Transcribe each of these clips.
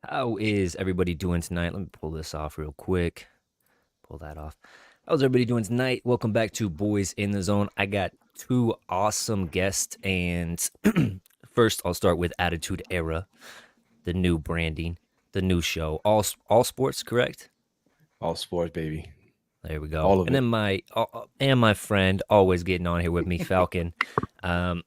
How is everybody doing tonight? Let me pull this off real quick. Pull that off. How's everybody doing tonight? Welcome back to Boys in the Zone. I got two awesome guests, and first I'll start with Attitude Era, the new branding, the new show, all sports, correct? All sports, baby. There we go. All of And then it. my friend always getting on here with me, Falcon. Um,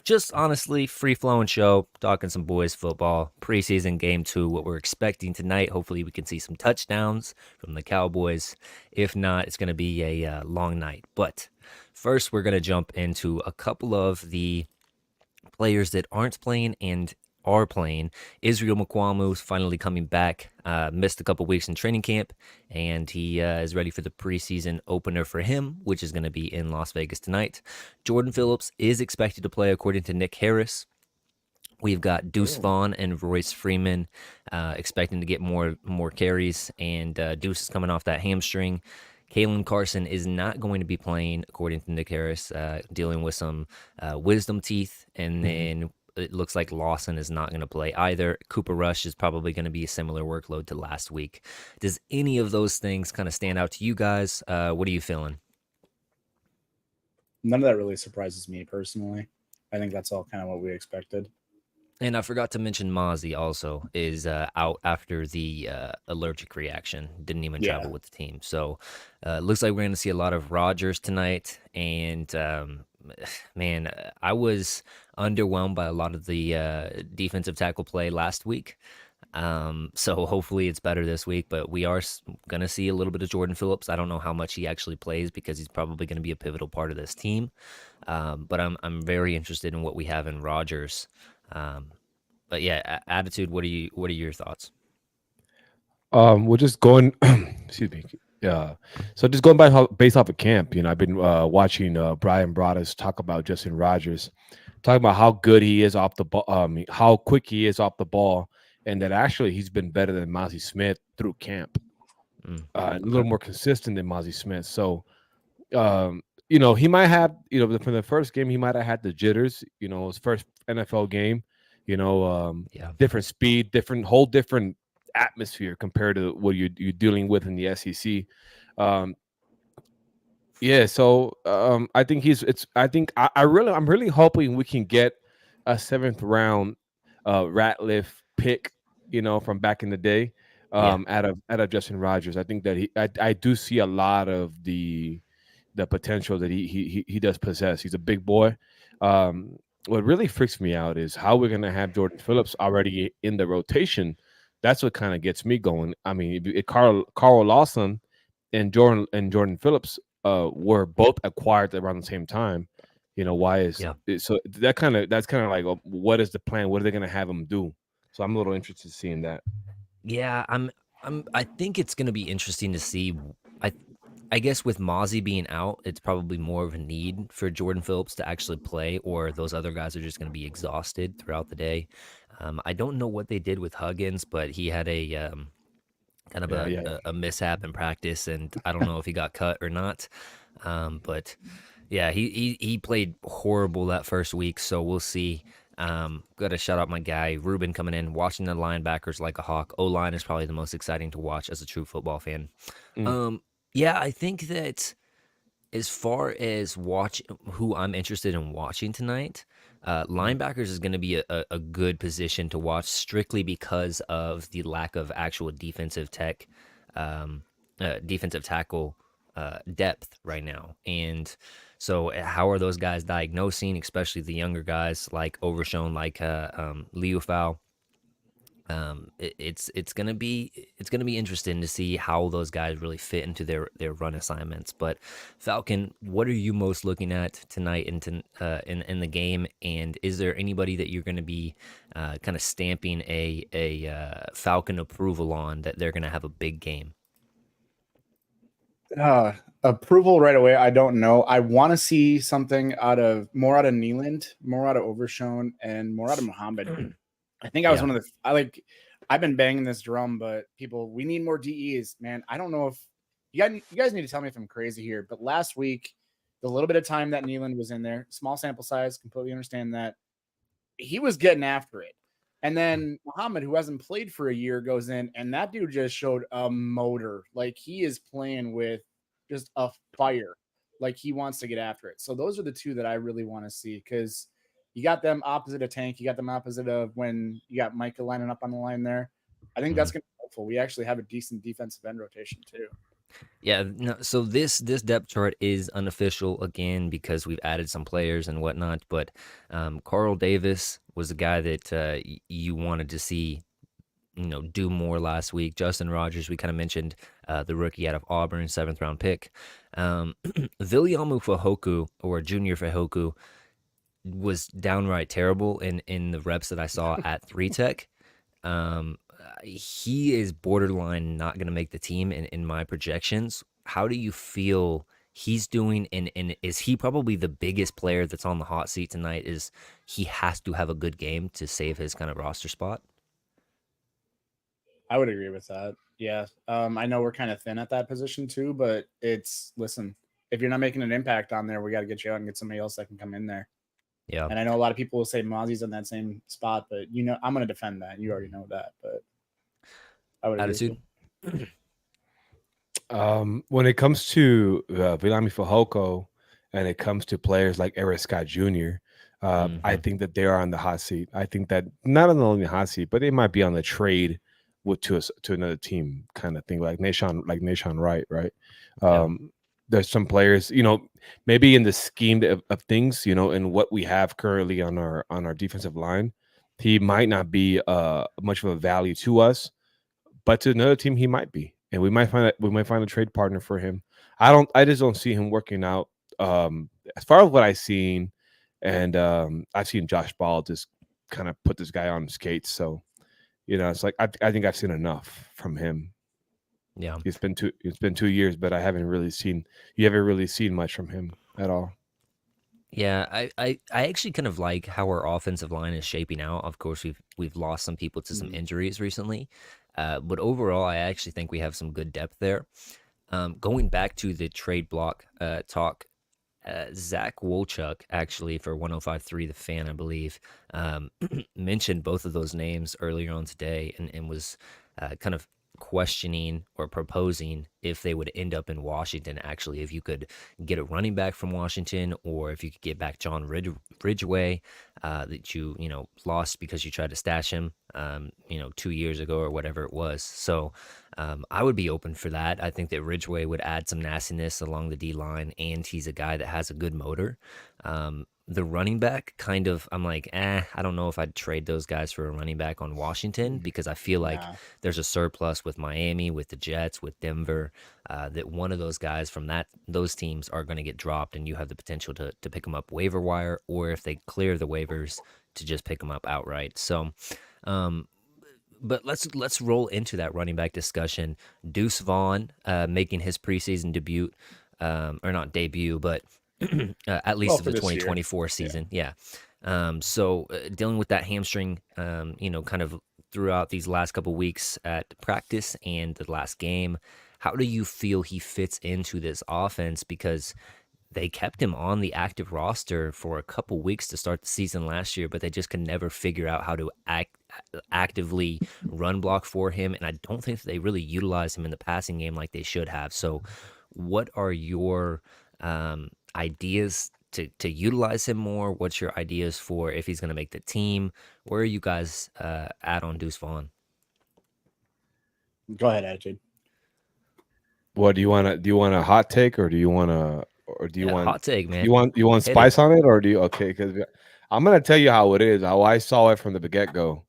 just honestly, free flowing show, talking some boys football, preseason game 2, what we're expecting tonight. Hopefully, we can see some touchdowns from the Cowboys. If not, it's going to be a long night. But first, we're going to jump into a couple of the players that aren't playing and are playing. Israel Mukwamu's finally coming back. Missed a couple weeks in training camp, and he is ready for the preseason opener for him, which is going to be in Las Vegas tonight. Jordan Phillips is expected to play, according to Nick Harris. We've got Deuce Oh. Vaughn and Royce Freeman expecting to get more carries, and Deuce is coming off that hamstring. Kalen Carson is not going to be playing, according to Nick Harris, dealing with some wisdom teeth. And Mhm. then it looks like Lawson is not going to play either. Cooper Rush is probably going to be a similar workload to last week. Does any of those things kind of stand out to you guys? What are you feeling? None of that really surprises me personally. I think that's all kind of what we expected. And I forgot to mention Mazi also is out after the allergic reaction. Didn't even Yeah. travel with the team. So looks like we're going to see a lot of Rodgers tonight. And man, I was underwhelmed by a lot of the defensive tackle play last week. So hopefully it's better this week. But we are going to see a little bit of Jordan Phillips. I don't know how much he actually plays because he's probably going to be a pivotal part of this team. But I'm very interested in what we have in Rodgers. Um, but yeah, attitude. What are your thoughts? We're just going. Excuse me. Yeah. So just going by based off of camp, I've been watching Brian Broaddus talk about Justin Rogers, talking about how good he is off the ball, how quick he is off the ball, and that actually he's been better than Mazi Smith through camp, Mm, a little okay. more consistent than Mazi Smith. So, he might have, for the first game, he might have had the jitters, his first NFL game, you know, um, Yeah. different speed, different atmosphere compared to what you're dealing with in the SEC. Um, yeah, so I think I'm really hoping we can get a seventh round Ratliff pick, from back in the day, Yeah. out of Justin Rogers. I think that I do see a lot of the potential that he does possess. He's a big boy. What really freaks me out is how we're gonna have Jordan Phillips already in the rotation. That's what kind of gets me going. I mean, if Carl Lawson and Jordan Phillips were both acquired around the same time. Why is Yeah. so that's kind of like what is the plan? What are they gonna have him do? So I'm a little interested in seeing that. Yeah. I think it's gonna be interesting to see. I I guess with Mozzie being out, it's probably more of a need for Jordan Phillips to actually play, or those other guys are just going to be exhausted throughout the day. I don't know what they did with Huggins, but he had a kind of Yeah, yeah. a mishap in practice, and I don't know if he got cut or not. But yeah, he played horrible that first week, so we'll see. Got to shout out my guy Ruben coming in, watching the linebackers like a hawk. O line is probably the most exciting to watch as a true football fan. Mm. Um, yeah, I think that as far as watch who I'm interested in watching tonight, linebackers is going to be a good position to watch strictly because of the lack of actual um, defensive tackle depth right now. And so, how are those guys diagnosing, especially the younger guys like Overshown, like Liu Fao? It's gonna be interesting to see how those guys really fit into their run assignments. But Falcon, what are you most looking at tonight in the game? And is there anybody that you're gonna be kind of stamping a Falcon approval on that they're gonna have a big game? Approval right away. I don't know. I want to see something more out of Nealand, more out of Overshown, and more out of Muhammad. I think I was Yeah, one of the. I've been banging this drum, but we need more DEs, man. I don't know if you guys need to tell me if I'm crazy here, but last week, the little bit of time that Nealand was in there, small sample size, completely understand that he was getting after it. And then Muhammad, who hasn't played for a year, goes in, and that dude just showed a motor. Like he is playing with just a fire. Like he wants to get after it. So those are the two that I really want to see because you got them opposite of Tank. You got them opposite of when you got Micah lining up on the line there. I think that's going to be helpful. We actually have a decent defensive end rotation too. Yeah, no, so this depth chart is unofficial again because we've added some players and whatnot. But Carl Davis was a guy that you wanted to see, do more last week. Justin Rogers, we kind of mentioned the rookie out of Auburn, 7th-round pick. Viliamu Fahoku or Junior Fahoku was downright terrible in the reps that I saw at 3-Tech. He is borderline not going to make the team in my projections. How do you feel he's doing? And is he probably the biggest player that's on the hot seat tonight? Is he has to have a good game to save his kind of roster spot? I would agree with that. Yeah. I know we're kind of thin at that position too, but listen, if you're not making an impact on there, we got to get you out and get somebody else that can come in there. Yeah. And I know a lot of people will say Mazi's in that same spot, but I'm going to defend that. You already know that, but I would Attitude. When it comes to Viliami Fehoko and it comes to players like Eric Scott Jr., I think that they are on the hot seat. I think that not only the hot seat, but they might be on the trade to another team kind of thing, like Nashon Wright, right? There's some players, maybe in the scheme of things, and what we have currently on our defensive line, he might not be much of a value to us, but to another team he might be, and we might find a trade partner for him. I just don't see him working out. As far as what I've seen, and I've seen Josh Ball just kind of put this guy on skates, so it's like I think I've seen enough from him. Yeah, it's been 2 years, but you haven't really seen much from him at all. Yeah, I actually kind of like how our offensive line is shaping out. Of course, we've lost some people to some injuries recently, but overall, I actually think we have some good depth there. Going back to the trade block talk, Zach Wolchuk, actually, for 105.3 The Fan, I believe, mentioned both of those names earlier on today and was kind of questioning or proposing if they would end up in Washington. Actually, if you could get a running back from Washington, or if you could get back John Ridgeway that you lost because you tried to stash him 2 years ago or whatever it was. So I would be open for that. I think that Ridgeway would add some nastiness along the D line, and he's a guy that has a good motor. The running back, kind of, I'm like, I don't know if I'd trade those guys for a running back on Washington, because I feel like there's a surplus with Miami, with the Jets, with Denver, that one of those guys from those teams are going to get dropped, and you have the potential to pick them up waiver wire, or if they clear the waivers, to just pick them up outright. So, but let's roll into that running back discussion. Deuce Vaughn making his preseason debut, or not debut, but at least of the 2024 season. Yeah. So dealing with that hamstring, kind of throughout these last couple weeks at practice and the last game, how do you feel he fits into this offense? Because they kept him on the active roster for a couple weeks to start the season last year, but they just could never figure out how to actively run block for him. And I don't think that they really utilize him in the passing game like they should have. So what are your ideas to utilize him more? What's your ideas for if he's going to make the team? Where are you guys at on Deuce Vaughn? Go ahead, Attitude. What do you want? Do you want a hot take, or do you want hot take, man? You want spice on it, or do you? Okay, because I'm gonna tell you how it is. How I saw it from the get go.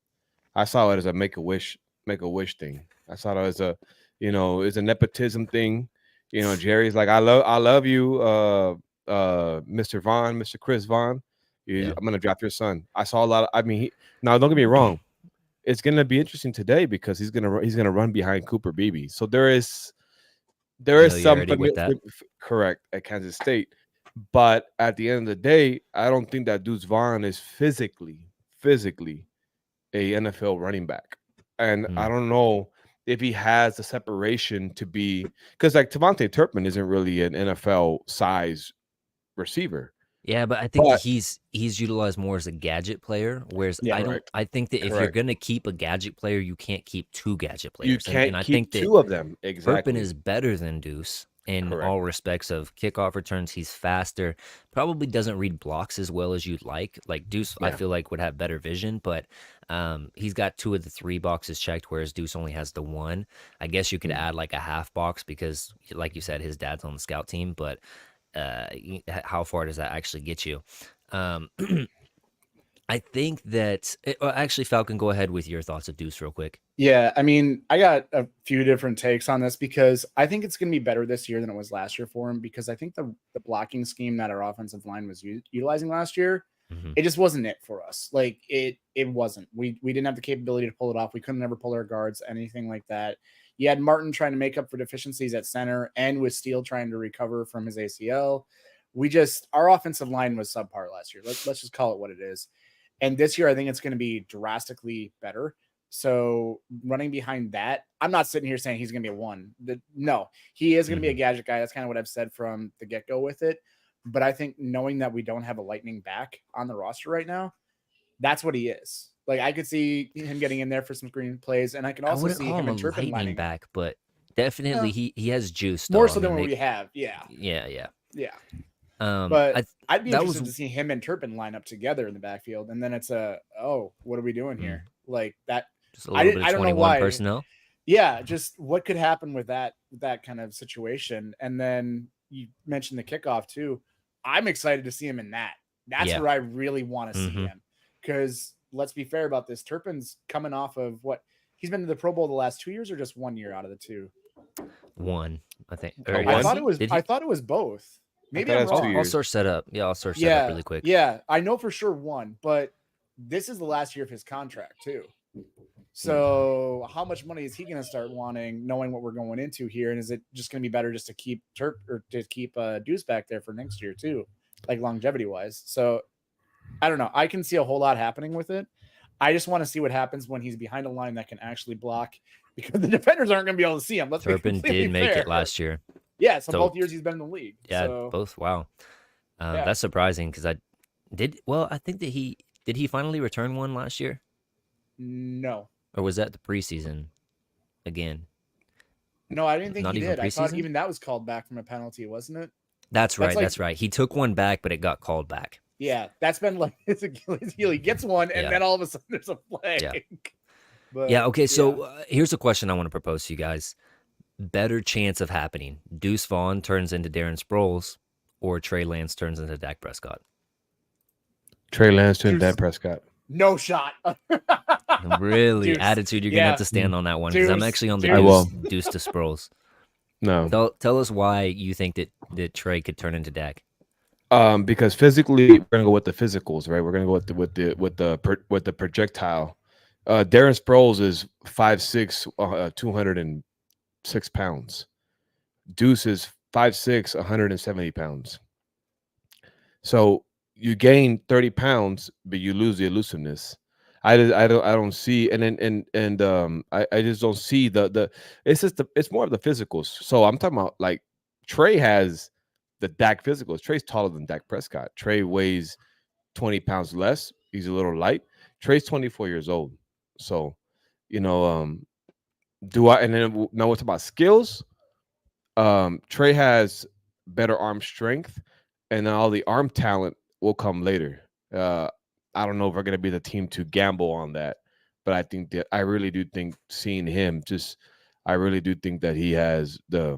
I saw it as a make a wish thing. I saw it as it's a nepotism thing. Jerry's like, I love you, Mr. Vaughn, Mr. Chris Vaughn. I'm gonna draft your son. I saw a lot of. Now don't get me wrong. It's gonna be interesting today because he's gonna run behind Cooper Beebe. So there is some with that. Correct at Kansas State, but at the end of the day, I don't think that Deuce Vaughn is physically a NFL running back, and I don't know if he has the separation to be, because like Devontae Turpin isn't really an NFL size receiver. Yeah, but I think that But he's utilized more as a gadget player, whereas Yeah. I don't. correct, I think that if you're correct. gonna keep a gadget player, you can't keep two gadget You players, and can't I keep think that two of them. Turpin Exactly. is better than Deuce in Correct. all respects of kickoff returns. He's faster. Probably doesn't read blocks as well as you'd like. Like Deuce, I Yeah. feel like would have better vision, but he's got two of the three boxes checked, whereas Deuce only has the one. I guess you could Mm. add like a half box because, like you said, his dad's on the scout team, but how far does that actually get you? Um, I think that well, actually, Falcon, go ahead with your thoughts of Deuce real quick. Yeah, I mean, I got a few different takes on this because I think it's going to be better this year than it was last year for him because I think the blocking scheme that our offensive line was utilizing last year, Hmm. it just wasn't it for us. Like it wasn't. We didn't have the capability to pull it off. We couldn't ever pull our guards, anything like that. You had Martin trying to make up for deficiencies at center and with Steele trying to recover from his ACL. Our offensive line was subpar last year. Let's just call it what it is. And this year, I think it's going to be drastically better. So running behind that, I'm not sitting here saying he's going to be a one. No, he is going to be a gadget guy. That's kind of what I've said from the get go with it. But I think knowing that we don't have a lightning back on the roster right now, that's what he is. Like I could see him getting in there for some screen plays, and I can I also wouldn't see call him him a and Turpin lightning lining back, but definitely uh, he has juice more though. so I than mean, what we have. Yeah, yeah. yeah. I But I'd be that was interested to see him and Turpin line up together in the backfield, and then it's what are we doing here? Like that. just a little bit of I don't know 21 why. personnel. Yeah, just what could happen with that kind of situation. And then you mentioned the kickoff too. I'm excited to see him in that. That's Yeah. where I really want to see Hmm. him. Because let's be fair about this. Turpin's coming off of what he's been to the Pro Bowl the last 2 years or just 1 year out of the two. One, I think. A Or I has one? thought he? it was Did I he? thought it was both. I Maybe thought I'm that's two wrong. I'll years. search that up. Yeah, I'll search that up Yeah, really quick. yeah. I know for sure one, but this is the last year of his contract too. So how much money is he going to start wanting, knowing what we're going into here? And is it just going to be better just to keep Deuce back there for next year too, like longevity wise? So I don't know. I can see a whole lot happening with it. I just want to see what happens when he's behind a line that can actually block because the defenders aren't going to be able to see him. Let's be Turpin completely did make fair. it last year. Yeah, so So both years he's been in the league. yeah, So both. Wow. yeah, That's surprising because I did. Well, I think that he finally return one last year, no, or was that the preseason again? no, I didn't think Not he even did. I thought preseason. even that was called back from a penalty, wasn't it? That's That's right. like That's right. He took one back, but it got called back. Yeah, that's been like his Achilles heel. He gets one, and Yeah. then all of a sudden there's a flag. Yeah. But Yeah. Okay. So here's a question I want to propose to you guys: better chance of happening? Deuce Vaughn turns into Darren Sproles, or Trey Lance turns into Dak Prescott? Trey Lance and Deuce- Dak Prescott. no shot. Really, Deuce. attitude. You're Yeah. gonna have to stand on that one because I'm Deuce. actually on the Deuce. I will. Deuce to Sproles. No. Tell us why you think that Trey could turn into Dak. Because physically we're gonna go with the physicals, right? We're gonna go with the projectile. Darren Sproles is 5'6", 206 pounds. Deuce is 5'6", 170 pounds. So you gain 30 pounds, but you lose the elusiveness. I don't see, I just don't see the. It's more of the physicals. So I'm talking about like Trey has the Dak physicals. Trey's taller than Dak Prescott. Trey weighs 20 pounds less. He's a little light. Trey's 24 years old. So, do I? And then now what's about skills? Trey has better arm strength, and then all the arm talent will come later. I don't know if we're gonna be the team to gamble on that, but I really do think seeing him I really do think that he has the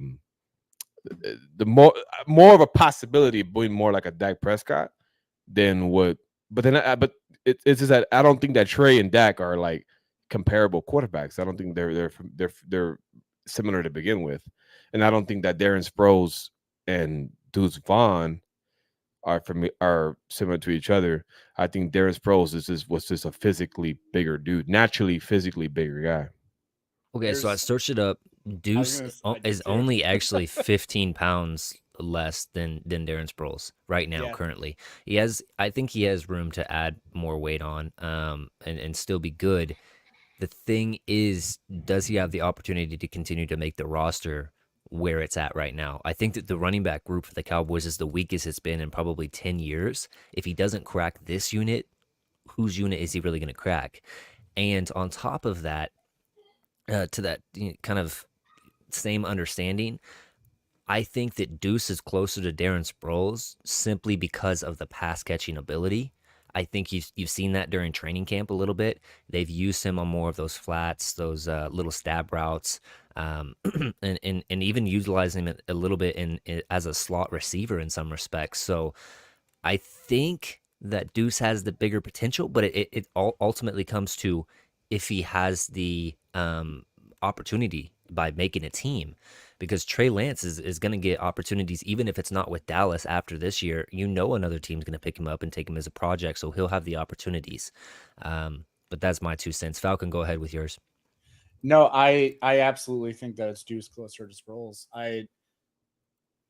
more of a possibility of being more like a Dak Prescott than what. But then, it's just that I don't think that Trey and Dak are like comparable quarterbacks. I don't think they're similar to begin with, and I don't think that Darren Sproles and Deuce Vaughn are similar to each other. I think Darren Sproles was just a physically bigger dude, naturally physically bigger guy. Okay, so I There's- searched it up. Deuce I did is too. only actually 15 pounds less than Darren Sproles right now. Yeah. Currently, I think he has room to add more weight on, and still be good. The thing is, does he have the opportunity to continue to make the roster where it's at right now. I think that the running back group for the Cowboys is the weakest it's been in probably 10 years. If he doesn't crack this unit, whose unit is he really going to crack? And on top of that, to that kind of same understanding, I think that Deuce is closer to Darren Sproles simply because of the pass catching ability. I think you've seen that during training camp a little bit. They've used him on more of those flats, those little stab routes, and even utilizing him a little bit as a slot receiver in some respects. So I think that Deuce has the bigger potential, but it all ultimately comes to if he has the opportunity by making a team, because Trey Lance is going to get opportunities even if it's not with Dallas after this year. Another team's going to pick him up and take him as a project, so he'll have the opportunities. But that's my 2 cents. Falcon, go ahead with yours. No, I absolutely think that it's Deuce closer to Sproles. I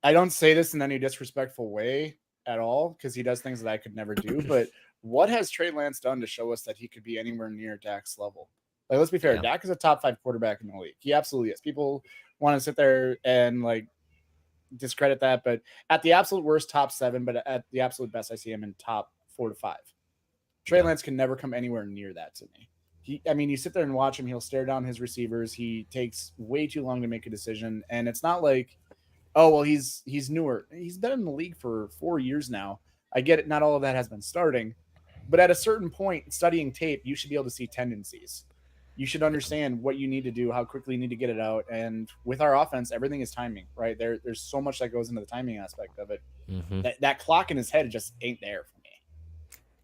don't say this in any disrespectful way at all, because he does things that I could never do. But what has Trey Lance done to show us that he could be anywhere near Dak's level? Like, let's be fair. Yeah. Dak is a top 5 quarterback in the league. He absolutely is. People want to sit there and like discredit that, but at the absolute worst, top 7. But at the absolute best, I see him in top 4 to 5. Trey Lance can never come anywhere near that to me. You sit there and watch him. He'll stare down his receivers. He takes way too long to make a decision, and it's not like, oh, well, he's newer. He's been in the league for 4 years now. I get it. Not all of that has been starting, but at a certain point, studying tape, you should be able to see tendencies. You should understand what you need to do, how quickly you need to get it out. And with our offense, everything is timing, right? There's so much that goes into the timing aspect of it. Mm-hmm. That clock in his head just ain't there for me.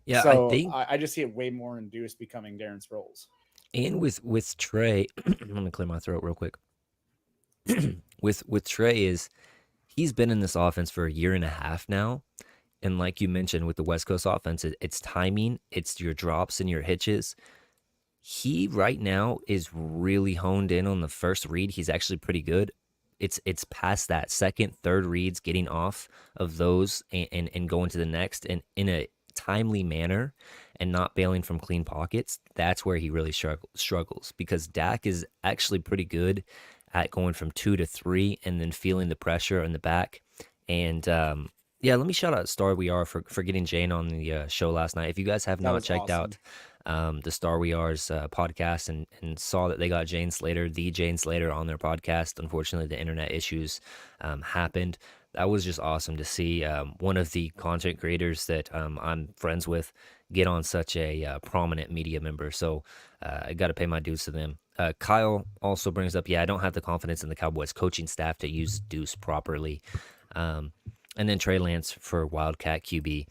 Yeah, so I think I just see it way more in Deuce becoming Darren Sproles. And with Trey, I'm gonna clear my throat real quick. with Trey he's been in this offense for a year and a half now, and like you mentioned with the West Coast offense, it's timing, it's your drops and your hitches. He right now is really honed in on the first read. He's actually pretty good. It's past that second, third reads, getting off of those and going to the next, and in a timely manner and not bailing from clean pockets. That's where he really struggles, because Dak is actually pretty good at going from 2 to 3 and then feeling the pressure in the back. And let me shout out Star We Are for getting Jane on the show last night. If you guys have not checked out the Star We Are's podcast and saw that they got Jane Slater, the Jane Slater, on their podcast, unfortunately the internet issues happened. That was just awesome to see one of the content creators that I'm friends with get on such a prominent media member. So I got to pay my dues to them. Kyle also brings up, I don't have the confidence in the Cowboys coaching staff to use Deuce properly. And then Trey Lance for Wildcat QB.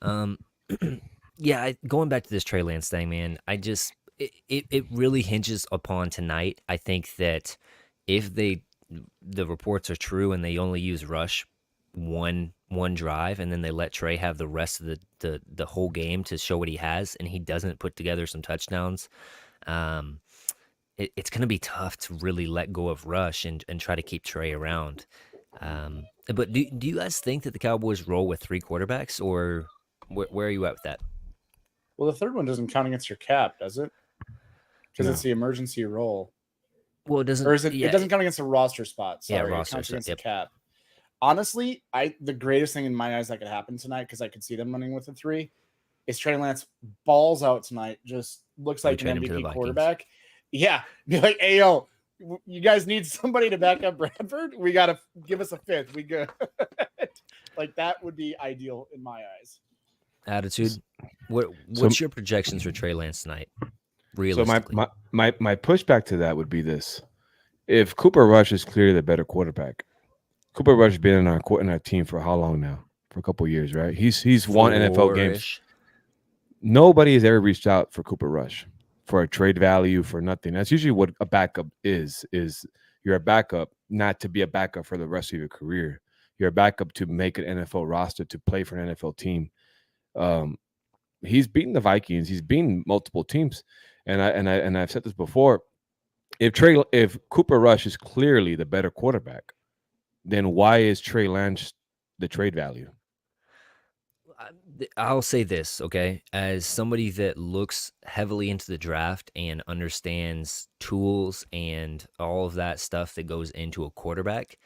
Going back to this Trey Lance thing, man, it really hinges upon tonight. I think that if the reports are true and they only use Rush one drive, and then they let Trey have the rest of the whole game to show what he has, and he doesn't put together some touchdowns, it's going to be tough to really let go of Rush and try to keep Trey around. But do you guys think that the Cowboys roll with 3 quarterbacks, or where are you at with that? Well, the third one doesn't count against your cap, does it? Because it's the emergency roll. Well, it doesn't. Or is it? It doesn't count against a roster spot. Sorry, roster. It counts against the cap. Honestly, the greatest thing in my eyes that could happen tonight, because I could see them running with a 3, is Trey Lance balls out tonight. Just looks like an MVP quarterback. Yeah, be like, hey, yo, you guys need somebody to back up Bradford? We got to give us a 5th. We good. Like, that would be ideal in my eyes. Attitude. What's your projections for Trey Lance tonight? Realistically. So my pushback to that would be this: if Cooper Rush is clearly the better quarterback, Cooper Rush has been in our team for how long now? For a couple of years, right? He's won NFL games. Nobody has ever reached out for Cooper Rush for a trade value, for nothing. That's usually what a backup is you're a backup not to be a backup for the rest of your career. You're a backup to make an NFL roster, to play for an NFL team. He's beaten the Vikings. He's beaten multiple teams, and I've said this before. If Cooper Rush is clearly the better quarterback, then why is Trey Lance the trade value? I'll say this, okay? As somebody that looks heavily into the draft and understands tools and all of that stuff that goes into a quarterback,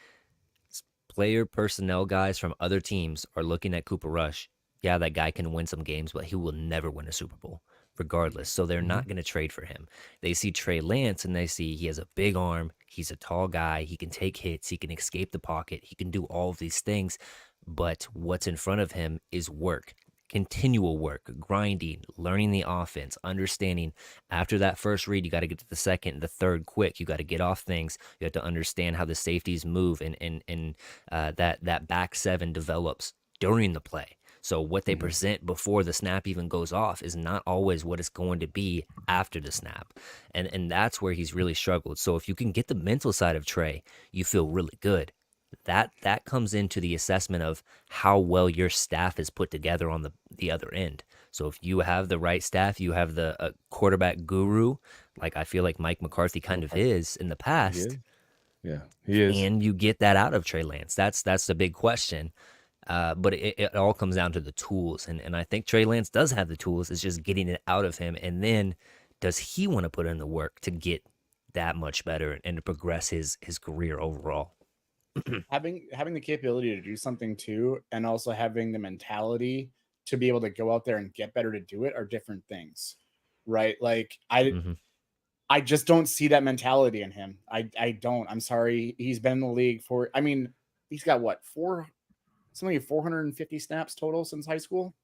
player personnel guys from other teams are looking at Cooper Rush. Yeah, that guy can win some games, but he will never win a Super Bowl, regardless. So they're not going to trade for him. They see Trey Lance and they see he has a big arm. He's a tall guy. He can take hits. He can escape the pocket. He can do all of these things. But what's in front of him is work, continual work, grinding, learning the offense, understanding after that first read, you got to get to the second and the third quick. You got to get off things. You have to understand how the safeties move and that back seven develops during the play. So what they present before the snap even goes off is not always what it's going to be after the snap. And that's where he's really struggled. So if you can get the mental side of Trey, you feel really good. That comes into the assessment of how well your staff is put together on the other end. So if you have the right staff, you have the quarterback guru, like I feel like Mike McCarthy kind of is in the He past, is. Yeah, he is. and you get that out of Trey Lance. That's the big question. But it all comes down to the tools, and I think Trey Lance does have the tools. It's just getting it out of him, and then does he want to put in the work to get that much better and to progress his career overall? Having the capability to do something too, and also having the mentality to be able to go out there and get better to do it are different things, right? Like Mhm. I just don't see that mentality in him. I don't. I'm sorry. He's been in the league for. I mean, he's got what something like 450 snaps total since high school.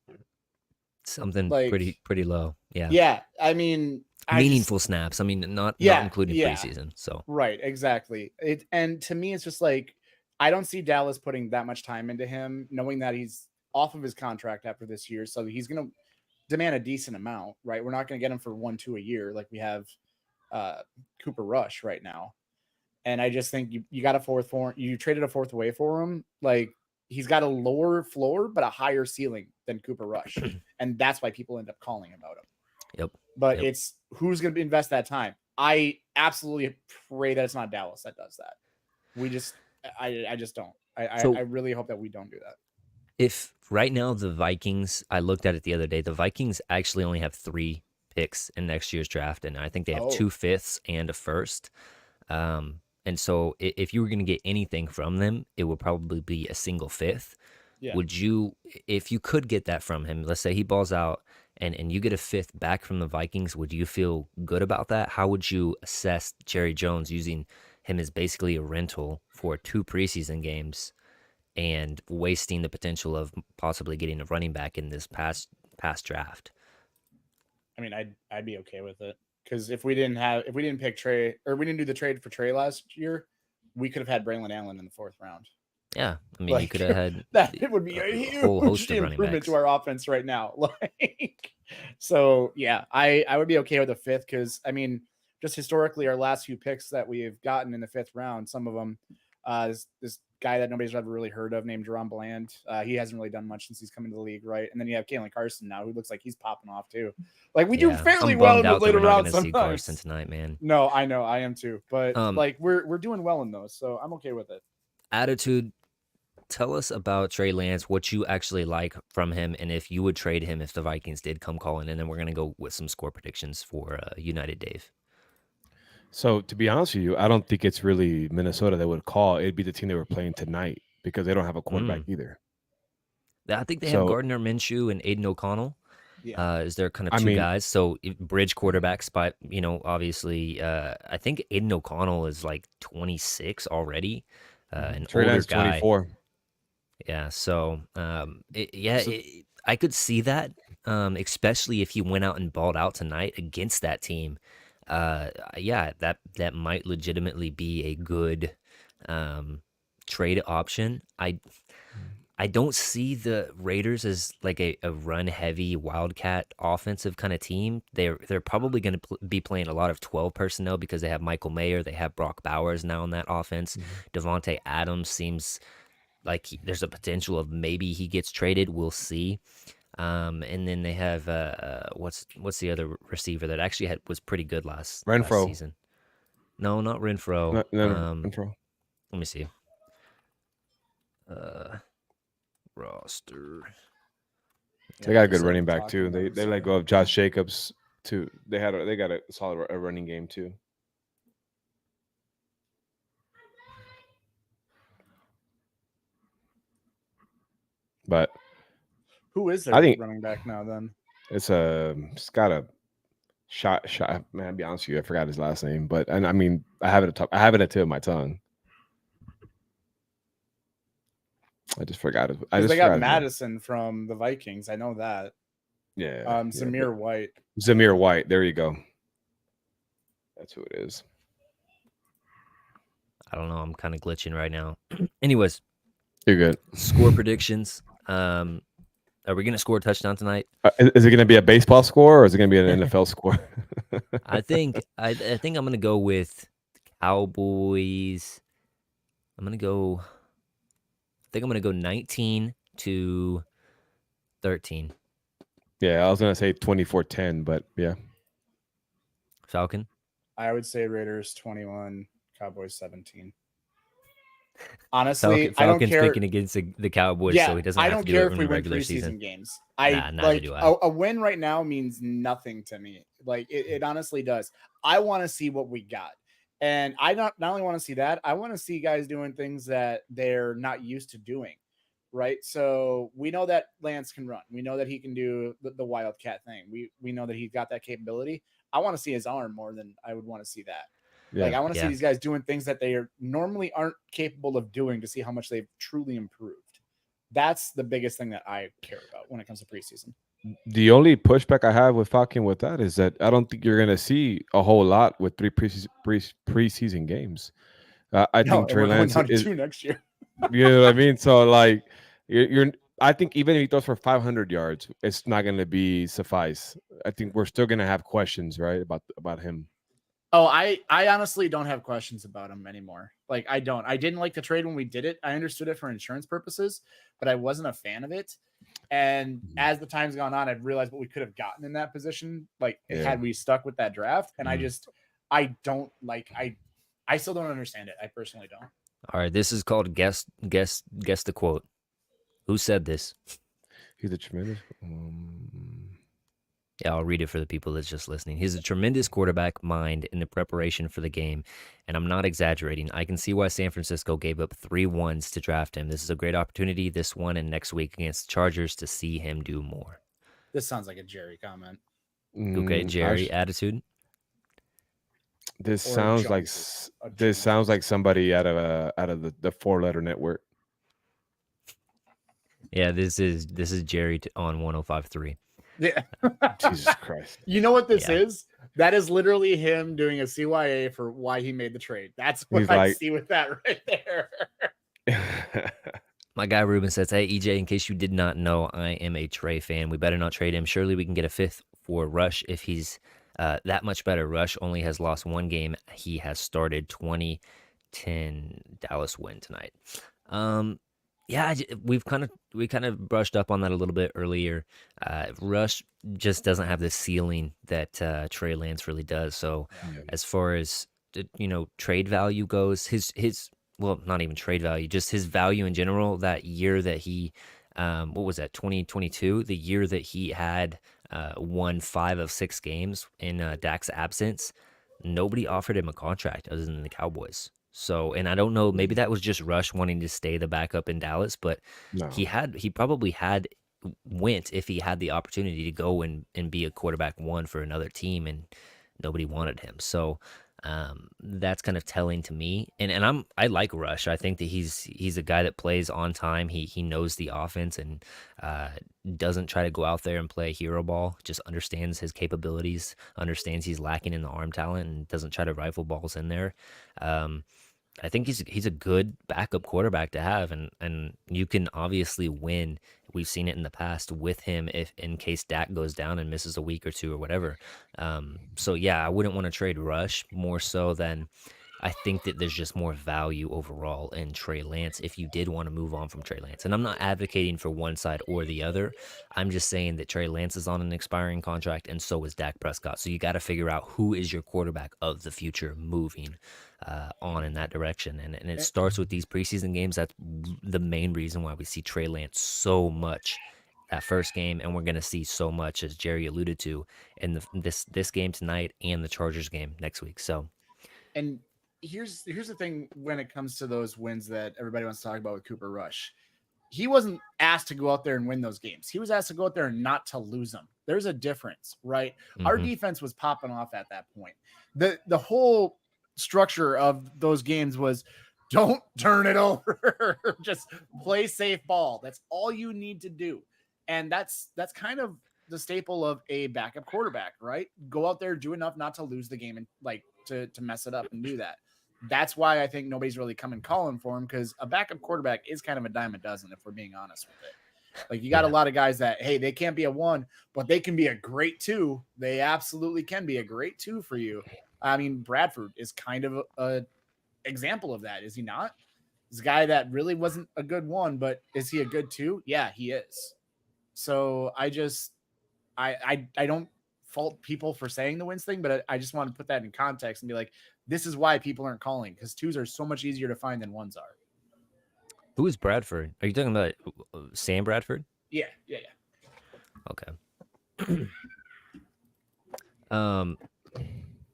Something Like, pretty low. Yeah. yeah. I mean, Meaningful snaps. I mean, not yeah, including yeah. preseason. So Right, exactly. And to me, it's just like I don't see Dallas putting that much time into him, knowing that he's off of his contract after this year, so he's going to demand a decent amount, right? We're not going to get him for 1-2 a year like we have Cooper Rush right now. And I just think you got a fourth for you traded a fourth away for him. Like he's got a lower floor but a higher ceiling than Cooper Rush, and that's why people end up calling about him. yep. But Yep. it's who's going to invest that time. I absolutely pray that it's not Dallas that does that. I just don't. So- I really hope that we don't do that. If right now the Vikings, I looked at it the other day, the Vikings actually only have 3 picks in next year's draft, and I think they have Oh. 2 fifths and a first. And so if you were going to get anything from them, it would probably be a single fifth. Yeah. Would you, if you could get that from him, let's say he balls out and you get a fifth back from the Vikings, would you feel good about that? How would you assess Jerry Jones using him as basically a rental for 2 preseason games and wasting the potential of possibly getting a running back in this past draft? I mean, I'd be okay with it because if we didn't pick Trey or we didn't do the trade for Trey last year, we could have had Braylon Allen in the 4th round. Yeah, I mean, you Like, could have had That it would be a whole host huge of running improvement backs. to our offense right now. Like, so yeah, I would be okay with a fifth because I mean, just historically, our last few picks that we've gotten in the 5th round, some of them, this guy that nobody's ever really heard of named Jerome Bland. He hasn't really done much since he's come into the league, right? And then you have Kalen Carson now, who looks like he's popping off too. Like we do Yeah, fairly I'm well bummed in the out that later we're not rounds going to see sometimes. Carson tonight, man. No, I know, I am too. But Um, like we're doing well in those, so I'm okay with it. Attitude. Tell us about Trey Lance, what you actually like from him, and if you would trade him if the Vikings did come calling, and then we're going to go with some score predictions for United Dave. So to be honest with you, I don't think it's really Minnesota that would call. It'd be the team they were playing tonight because they don't have a quarterback either. I think they have Gardner Minshew and Aiden O'Connell. Yeah. Is there kind of 2 guys? So bridge quarterbacks, but obviously, I think Aiden O'Connell is like 26 already, an Trey older Lance, guy. 24. Yeah, so I could see that, especially if he went out and balled out tonight against that team. Yeah, that might legitimately be a good trade option. I don't see the Raiders as like a run heavy Wildcat offensive kind of team. They're probably going to be playing a lot of 12 personnel because they have Michael Mayer, they have Brock Bowers now in that offense. Devontae Adams seems like there's a potential of maybe he gets traded. We'll see. And then they have what's the other receiver that actually was pretty good last season? No, not Renfro. No, Renfro. Let me see. Roster. They got a just good like running we back talked too. about, They so- let go of Josh Jacobs too. They got a solid running game too. But Who is I their think running back now? Then it's got a shot. Man, I'll be honest with you, I forgot his last name, but and I mean I have it at top. I have it at the tip of my tongue. I just forgot it. I because just they got forgot his name. Madison from the Vikings. I know that. Yeah. Zamir White. Zamir White. There you go. That's who it is. I don't know. I'm kind of glitching right now. Anyways, You're good. score predictions. Are we gonna score a touchdown tonight? Is it going to be a baseball score or is it going to be an NFL score? I think I'm gonna go with Cowboys. I think I'm gonna go 19-13. Yeah, I was going to say 24-10, but yeah. Falcon. I would say Raiders 21, Cowboys 17. Honestly, I don't Falcon's care. picking against the Cowboys, so he doesn't I have don't to do care it if in we the win regular preseason season. games. Neither like do I. a win right now means nothing to me. Like it honestly does. I want to see what we got. And I not only want to see that, I want to see guys doing things that they're not used to doing. Right. So we know that Lance can run. We know that he can do the wildcat thing. We know that he's got that capability. I want to see his arm more than I would want to see that. Yeah. Like I want to see these guys doing things that they normally aren't capable of doing to see how much they've truly improved. That's the biggest thing that I care about when it comes to preseason. The only pushback I have with Falcon with that is that I don't think you're going to see a whole lot with three preseason games. I think Trey Lance is 2 next year. You know what I mean? So like you're I think even if he throws for 500 yards, it's not going to be suffice. I think we're still going to have questions, right, about him. Oh, I honestly don't have questions about him anymore. Like I don't. I didn't like the trade when we did it. I understood it for insurance purposes, but I wasn't a fan of it. And as the time's gone on, I've realized what we could have gotten in that position, like had we stuck with that draft. And I don't like I still don't understand it. I personally don't. All right, this is called guess the quote. Who said this? He's a tremendous. Yeah, I'll read it for the people that's just listening. He's a tremendous quarterback mind in the preparation for the game, and I'm not exaggerating. I can see why San Francisco gave up 3 ones to draft him. This is a great opportunity this one and next week against the Chargers to see him do more. This sounds like a Jerry comment. Okay, Jerry, attitude. This sounds like somebody out of the 4-letter network. Yeah, this is Jerry on 105.3. Yeah. Jesus Christ. You know what this is? That is literally him doing a CYA for why he made the trade. That's what I see with that right there. My guy Ruben says, "Hey EJ, in case you did not know, I am a Trey fan. We better not trade him. Surely we can get a 5th for Rush if he's that much better. Rush only has lost 1 game. He has started 20-10 Dallas win tonight." Yeah, we kind of brushed up on that a little bit earlier. Rush just doesn't have the ceiling that Trey Lance really does. So as far as trade value goes, his well, not even trade value, just his value in general. That year that he, what was that, 2022, the year that he had won 5 of 6 games in Dak's absence, nobody offered him a contract other than the Cowboys. So, and I don't know, maybe that was just Rush wanting to stay the backup in Dallas, but he probably went if he had the opportunity to go and be a quarterback 1 for another team, and nobody wanted him. So that's kind of telling to me. And I like Rush. I think that he's a guy that plays on time. He knows the offense and doesn't try to go out there and play hero ball. Just understands his capabilities, understands he's lacking in the arm talent, and doesn't try to rifle balls in there. I think he's a good backup quarterback to have, and you can obviously win. We've seen it in the past with him if in case Dak goes down and misses a week or 2 or whatever. So yeah, I wouldn't want to trade Rush more so than I think that there's just more value overall in Trey Lance if you did want to move on from Trey Lance. And I'm not advocating for one side or the other. I'm just saying that Trey Lance is on an expiring contract and so is Dak Prescott. So you got to figure out who is your quarterback of the future moving on in that direction. And it starts with these preseason games. That's the main reason why we see Trey Lance so much that first game, and we're going to see so much, as Jerry alluded to, in this game tonight and the Chargers game next week. So, and here's the thing when it comes to those wins that everybody wants to talk about with Cooper Rush. He wasn't asked to go out there and win those games. He was asked to go out there and not to lose them. There's a difference, right? Our defense was popping off at that point. The whole structure of those games was don't turn it over. Just play safe ball. That's all you need to do. And that's kind of the staple of a backup quarterback, right? Go out there, do enough not to lose the game and like to mess it up and do that. That's why I think nobody's really coming calling for him, because a backup quarterback is kind of a dime a dozen, if we're being honest with it. Like, you got a lot of guys that, hey, they can't be a 1, but they can be a great 2. They absolutely can be a great 2 for you. I mean, Bradford is kind of a example of that, is he not? He's a guy that really wasn't a good 1, but is he a good 2? Yeah, he is. So I don't fault people for saying the wins thing, but I just want to put that in context and be like, this is why people aren't calling, because 2s are so much easier to find than 1s are. who is Bradford? Are you talking about Sam Bradford? Yeah. Okay.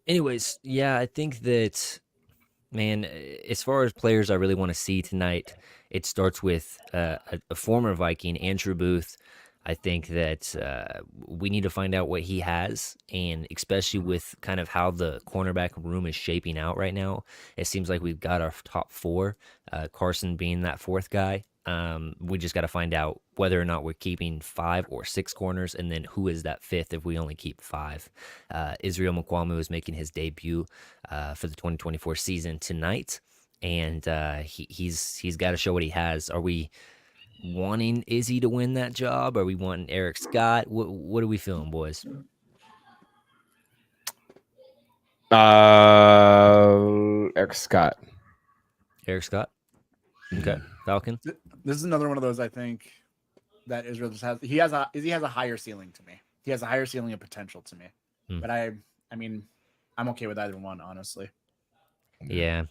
Anyways, yeah, I think that, man, as far as players I really want to see tonight, it starts with a former Viking, Andrew Booth. I think that we need to find out what he has, and especially with kind of how the cornerback room is shaping out right now, it seems like we've got our top 4, Carson being that 4th guy. We just got to find out whether or not we're keeping 5 or 6 corners, and then who is that 5th if we only keep 5. Israel Mukwamu is making his debut for the 2024 season tonight, and he's got to show what he has. Are we wanting Izzy to win that job? Are we wanting Eric Scott? What are we feeling, boys? Eric Scott. Eric Scott? Okay. Falcon? This is another one of those, I think, that Israel just has. He has a higher ceiling to me. He has a higher ceiling of potential to me. But I mean, I'm okay with either one, honestly. Yeah.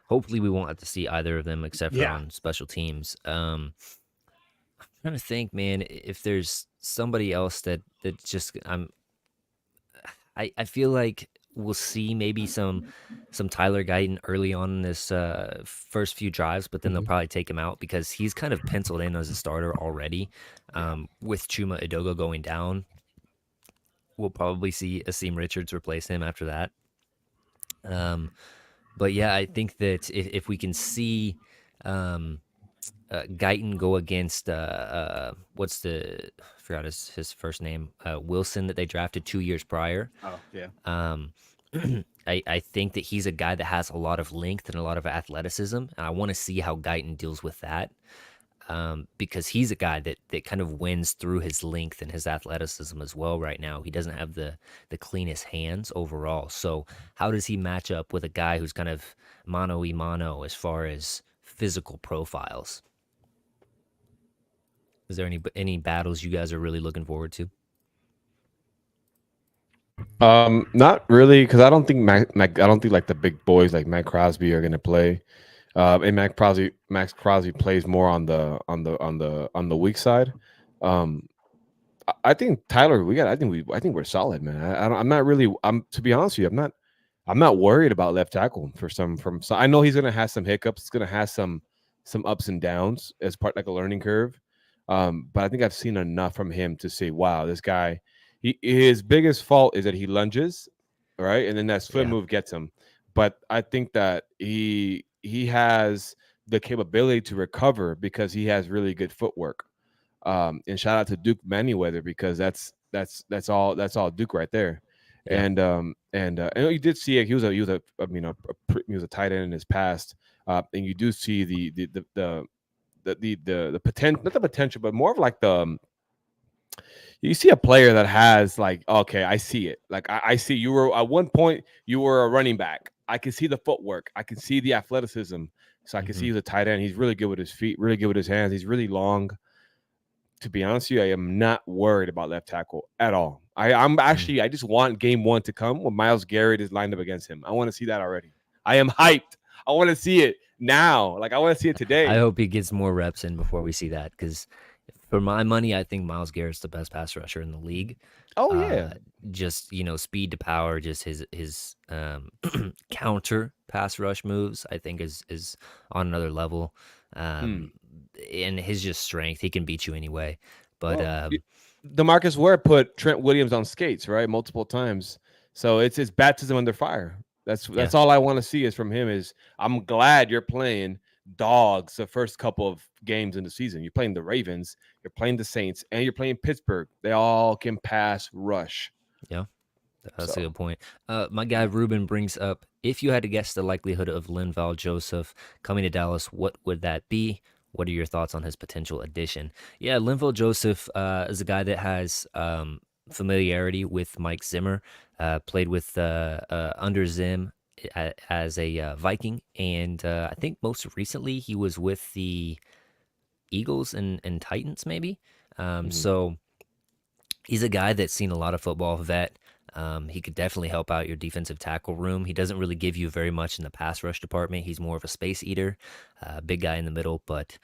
Hopefully we won't have to see either of them except for on special teams. I'm trying to think, man, if there's somebody else that just I feel like we'll see maybe some Tyler Guyton early on in this first few drives, but then they'll probably take him out because he's kind of penciled in as a starter already. With Chuma Edoga going down, we'll probably see Asim Richards replace him after that. But yeah, I think that if we can see Guyton go against I forgot his first name, Wilson, that they drafted 2 years prior. Oh yeah. I think that he's a guy that has a lot of length and a lot of athleticism, and I want to see how Guyton deals with that, because he's a guy that kind of wins through his length and his athleticism as well. Right now, he doesn't have the cleanest hands overall. So how does he match up with a guy who's kind of mano y mano as far as physical profiles? Is there any battles you guys are really looking forward to? Not really, because I don't think I don't think like the big boys like Matt Crosby are gonna play. And Max Crosby plays more on the weak side. I think Tyler, I think we're solid, man. I'm not really. To be honest with you, I'm not worried about left tackle I know he's gonna have some hiccups. He's gonna have some ups and downs as part like a learning curve. But I think I've seen enough from him to say, wow, this guy. His biggest fault is that he lunges, right, and then that swim move gets him. But I think that he has the capability to recover because he has really good footwork. And shout out to Duke Manyweather, because that's all Duke right there. Yeah. And you did see he was a tight end in his past, and you do see the potential, not the potential, but more of like you see a player that has like, okay, I see it. Like I see you were at one point you were a running back. I can see the footwork. I can see the athleticism. So I can see he's a tight end. He's really good with his feet, really good with his hands. He's really long. To be honest with you, I am not worried about left tackle at all. I just want game 1 to come when Myles Garrett is lined up against him. I want to see that already. I am hyped. I want to see it now. Like I want to see it today. I hope he gets more reps in before we see that, because For my money, I think Myles Garrett's the best pass rusher in the league. Oh Uh, yeah. just speed to power, just his counter pass rush moves, I think is on another level. Mm. Um, and his just strength, he can beat you anyway. But Well, Demarcus Ware put Trent Williams on skates, right, multiple times. So it's his baptism under fire. That's yeah, all I want to see is from him. Is I'm glad you're playing dogs the first couple of games in the season. You're playing the Ravens, you're playing the Saints, and you're playing Pittsburgh. They all can pass rush. yeah. That's a So good point. My guy Ruben brings up, if you had to guess the likelihood of Linval Joseph coming to Dallas, what would that be? What are your thoughts on his potential addition? Yeah, Linval Joseph is a guy that has familiarity with Mike Zimmer, played with under Zim as a Viking, and I think most recently he was with the Eagles and Titans, maybe. mhm. So he's a guy that's seen a lot of football, vet. He could definitely help out your defensive tackle room. He doesn't really give you very much in the pass rush department. He's more of a space eater, big guy in the middle. But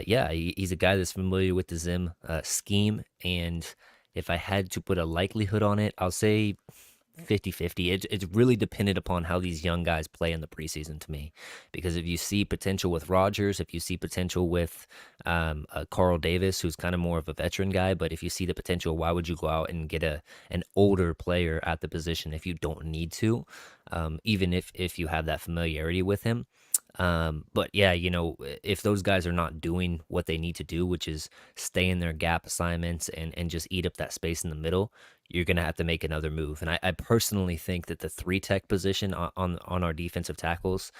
yeah, he's a guy that's familiar with the Zim scheme. And if I had to put a likelihood on it, I'll say 50-50. It's really dependent upon how these young guys play in the preseason to me. Because if you see potential with Rodgers, if you see potential with Carl Davis, who's kind of more of a veteran guy, but if you see the potential, why would you go out and get an older player at the position if you don't need to, even if you have that familiarity with him? But yeah, if those guys are not doing what they need to do, which is stay in their gap assignments and just eat up that space in the middle, you're going to have to make another move. And I personally think that the three tech position on our defensive tackles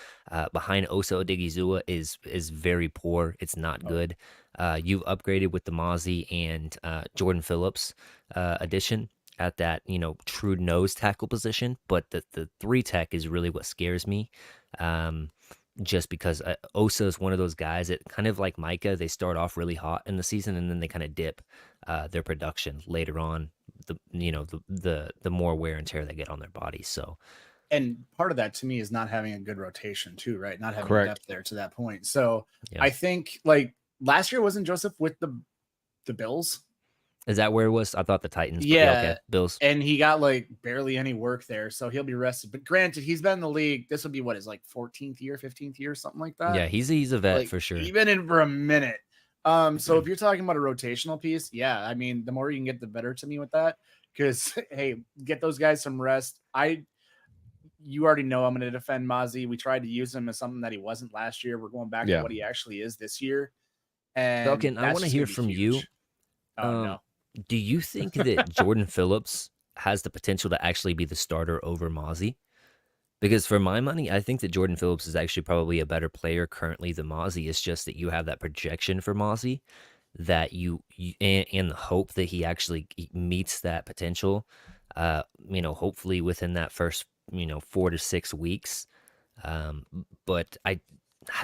behind Osa Odigizua is very poor. It's not good. You've upgraded with the Mazi and Jordan Phillips addition at that, true nose tackle position. But the three tech is really what scares me. Just because Osa is one of those guys that kind of like Micah, they start off really hot in the season and then they kind of dip their production later on. The more wear and tear they get on their bodies. So, and part of that to me is not having a good rotation too, right? Not having Correct. depth there to that point. So yeah. I think like last year wasn't Joseph with the Bills? Is that where it was? I thought the Titans. But Yeah. okay. Bills. And he got like barely any work there, so he'll be rested. But granted, he's been in the league. This will be what, his like 14th year, 15th year, something like that. Yeah, he's a vet Like, for sure. He's been in for a minute. So if you're talking about a rotational piece, yeah, I mean, the more you can get, the better to me with that. Because hey, get those guys some rest. You already know I'm going to defend Mazi. We tried to use him as something that he wasn't last year. We're going back to what he actually is this year. And Falcon, I want to hear from you. No. Do you think that Jordan Phillips has the potential to actually be the starter over Mazi? Because for my money, I think that Jordan Phillips is actually probably a better player currently than Mazi. It's just that you have that projection for Mazi that you and the hope that he actually meets that potential. Hopefully within that first 4 to 6 weeks. But I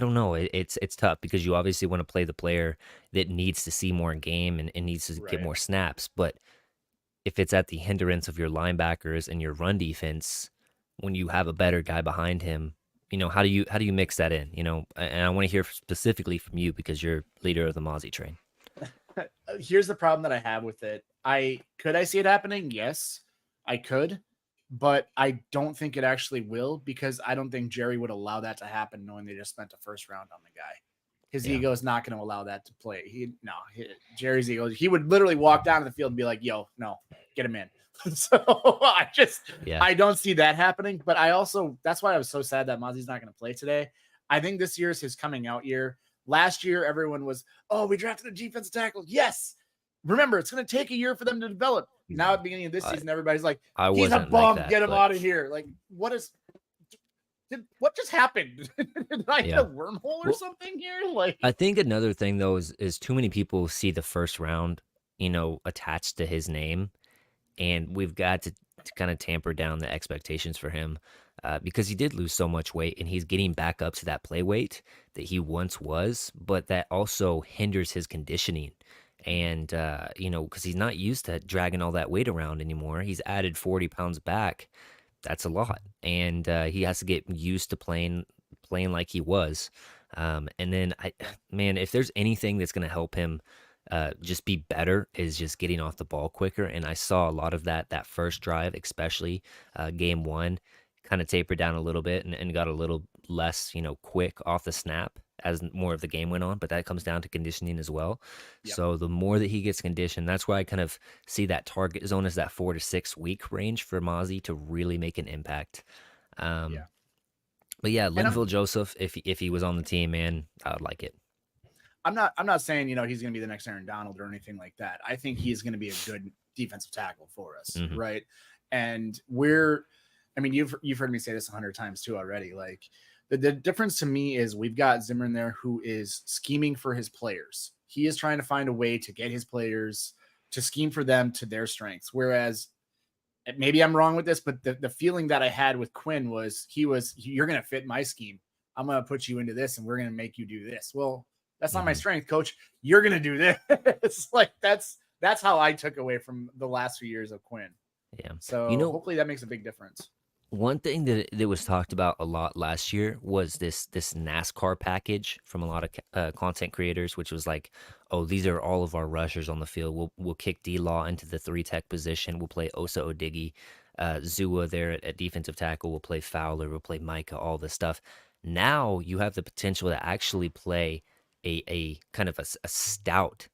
don't know. It's tough because you obviously want to play the player that needs to see more game and needs to get more snaps. But if it's at the hindrance of your linebackers and your run defense, when you have a better guy behind him, how do you mix that in? And I want to hear specifically from you because you're leader of the Mazi train. Here's the problem that I have with it. I see it happening? Yes, I could. But I don't think it actually will, because I don't think Jerry would allow that to happen, knowing they just spent a first round on the guy. His ego is not going to allow that to play. Jerry's ego. He would literally walk down to the field and be like, "Yo, no, get him in." So I don't see that happening. But that's why I was so sad that Mazi's not going to play today. I think this year is his coming out year. Last year, everyone was, "Oh, we drafted a defensive tackle." Yes. Remember, it's going to take a year for them to develop. Now at the beginning of this season, everybody's like, he's a bum, get him out of here. Like, what just happened? Did I hit a wormhole or something here? Like, I think another thing though is too many people see the first round, attached to his name, and we've got to kind of tamper down the expectations for him because he did lose so much weight and he's getting back up to that play weight that he once was, but that also hinders his conditioning. And, because he's not used to dragging all that weight around anymore. He's added 40 pounds back. That's a lot. And he has to get used to playing like he was. And then, if there's anything that's going to help him just be better is just getting off the ball quicker. And I saw a lot of that first drive, especially game one, kind of tapered down a little bit and got a little less, quick off the snap as more of the game went on. But that comes down to conditioning as well. Yep. So the more that he gets conditioned, that's why I kind of see that target zone as that 4 to 6 week range for Mazi to really make an impact. Yeah. But yeah, And Linville Joseph, if he was on the team, man, I would like it. I'm not saying, he's going to be the next Aaron Donald or anything like that. I think he's going to be a good defensive tackle for us. Mhm. Right. And you've heard me say this 100 times too already. Like the difference to me is we've got Zimmer in there who is scheming for his players. He is trying to find a way to get his players to scheme for them to their strengths. Whereas maybe I'm wrong with this, but the feeling that I had with Quinn was you're going to fit my scheme. I'm going to put you into this and we're going to make you do this. Well, that's not my strength, coach. You're going to do this. Like that's how I took away from the last few years of Quinn. Yeah. So hopefully that makes a big difference. One thing that was talked about a lot last year was this NASCAR package from a lot of content creators, which was like, oh, these are all of our rushers on the field. We'll kick D-Law into the 3-tech position. We'll play Osa Odighi, Zua there at defensive tackle. We'll play Fowler. We'll play Micah. All this stuff. Now you have the potential to actually play a kind of a stout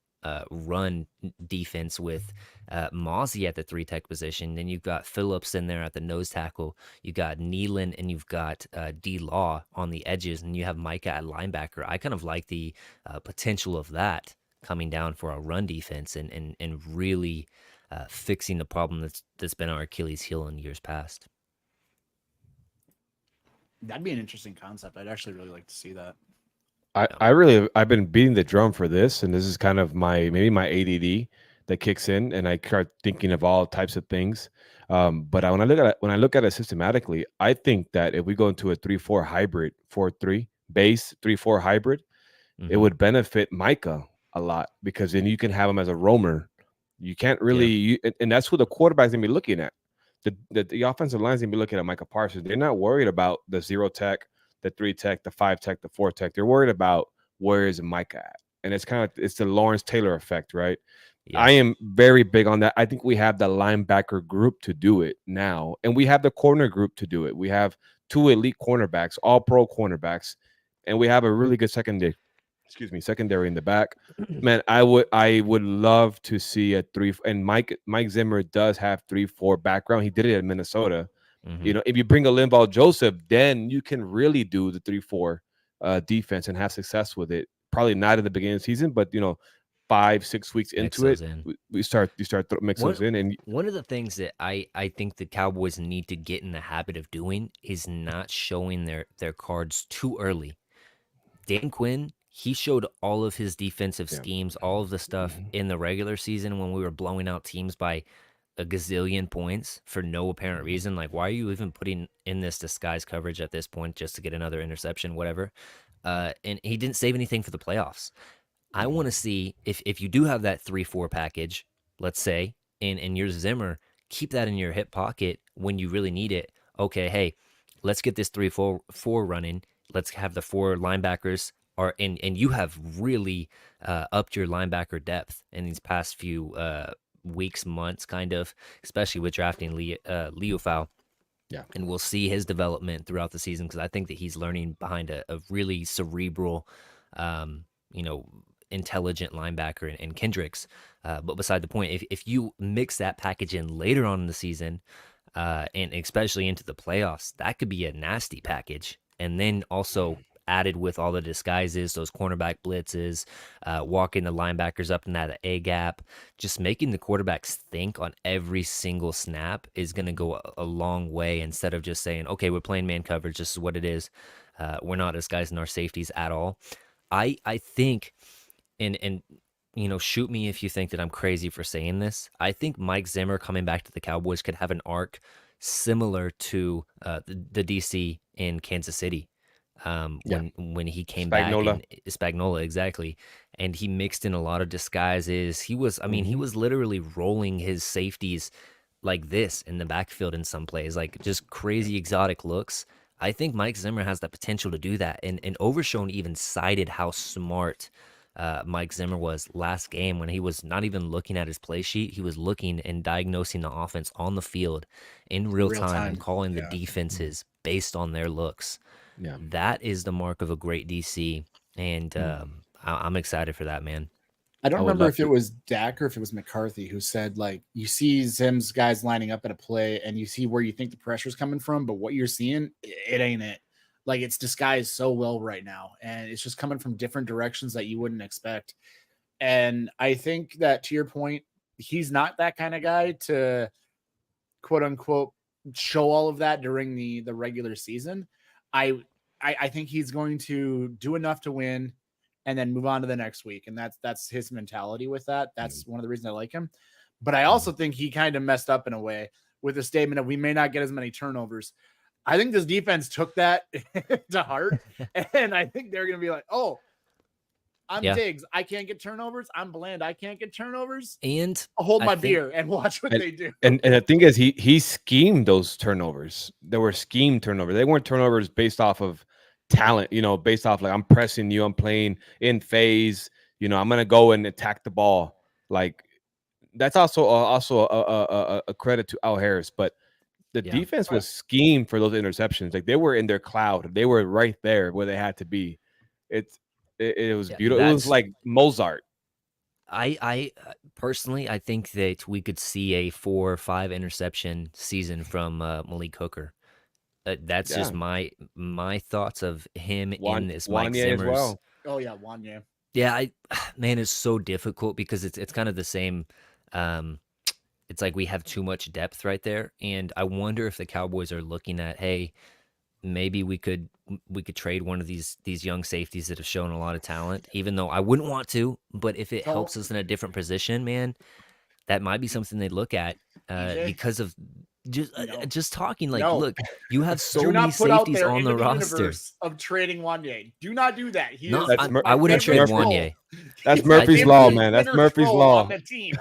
run defense with Mazi at the 3-tech position. Then you've got Phillips in there at the nose tackle. You got Nealon and you've got D-Law on the edges, and you have Micah at linebacker. I kind of like the potential of that coming down for our run defense and really fixing the problem that's been our Achilles heel in years past. That'd be an interesting concept. I'd actually really like to see that. I've been beating the drum for this, and this is kind of my ADD that kicks in, and I start thinking of all types of things. But when I look at it systematically, I think that if we go into a 3-4 hybrid, 4-3 base 3-4 hybrid, it would benefit Micah a lot because then you can have him as a roamer. You can't really, and that's who the quarterback's gonna be looking at. The offensive line's gonna be looking at Micah Parsons. They're not worried about the 0-tech, the 3-tech, the 5-tech, the 4-tech. They're worried about where is Micah at. And it's it's the Lawrence Taylor effect, right? Yeah. I am very big on that. I think we have the linebacker group to do it now. And we have the corner group to do it. We have 2 elite cornerbacks, all pro cornerbacks, and we have a really good secondary in the back. Man, I would love to see a 3, and Mike Zimmer does have 3-4 background. He did it in Minnesota. If you bring a Linval Joseph, then you can really do the 3-4 defense and have success with it. Probably not at the beginning of the season, but 5-6 weeks into it, you start mixing those in. And one of the things that I think the Cowboys need to get in the habit of doing is not showing their cards too early. Dan Quinn, he showed all of his defensive schemes, all of the stuff in the regular season when we were blowing out teams by a gazillion points for no apparent reason. Like, why are you even putting in this disguise coverage at this point just to get another interception, whatever? And he didn't save anything for the playoffs. I want to see if you do have that 3-4 package, let's say, and your Zimmer, keep that in your hip pocket when you really need it. Okay, hey, let's get this 3-4 running. Let's have the 4 linebackers and you have really upped your linebacker depth in these past few weeks, months, kind of, especially with drafting Leofau. Yeah. And we'll see his development throughout the season because I think that he's learning behind a really cerebral, intelligent linebacker in Kendricks. But beside the point, if you mix that package in later on in the season, and especially into the playoffs, that could be a nasty package. And then also added with all the disguises, those cornerback blitzes, walking the linebackers up in that A gap, just making the quarterbacks think on every single snap is going to go a long way instead of just saying, okay, we're playing man coverage. This is what it is. We're not disguising our safeties at all. I think, and shoot me if you think that I'm crazy for saying this. I think Mike Zimmer coming back to the Cowboys could have an arc similar to the DC in Kansas City. When he came back, Spagnuolo, exactly, and he mixed in a lot of disguises. He was literally rolling his safeties like this in the backfield in some plays, like just crazy exotic looks. I think Mike Zimmer has the potential to do that, and Overshone even cited how smart Mike Zimmer was last game when he was not even looking at his play sheet. He was looking and diagnosing the offense on the field in real time and calling the defenses based on their looks. Yeah. That is the mark of a great DC, and I'm excited for that, man. I don't I would remember love if it was Dak or if it was McCarthy who said, like, you see Zim's guys lining up at a play and you see where you think the pressure's coming from, but what you're seeing, it ain't it. Like, it's disguised so well right now, and it's just coming from different directions that you wouldn't expect. And I think that, to your point, he's not that kind of guy to, quote unquote, show all of that during the regular season. I think he's going to do enough to win and then move on to the next week. And that's his mentality with that. That's one of the reasons I like him. But I also think he kind of messed up in a way with the statement of we may not get as many turnovers. I think this defense took that to heart. And I think they're going to be like, oh, I'm Diggs. I can't get turnovers. I'm Bland. I can't get turnovers. And I'll hold my beer and watch what they do. And the thing is, he schemed those turnovers. There were schemed turnovers. They weren't turnovers based off of talent, based off like I'm pressing you, I'm playing in phase, I'm gonna go and attack the ball. Like that's also a credit to Al Harris, but the defense was schemed for those interceptions. Like they were in their cloud, they were right there where they had to be. It was beautiful. It was like Mozart. I personally, I think that we could see a 4 or 5 interception season from Malik Hooker. That's just my thoughts of him in this Mike Zimmer's. As well. Oh yeah, Wanye. Yeah, man, it's so difficult because it's kind of the same. It's like we have too much depth right there, and I wonder if the Cowboys are looking at, hey, maybe we could trade one of these young safeties that have shown a lot of talent. Even though I wouldn't want to, but if it helps us in a different position, man, that might be something they'd look at because of. Just talking like, look, you have so many safeties on the roster of trading Wanye. Do not do that. I wouldn't trade Wanye. That's Murphy's law, man. That's Murphy's law. On the team.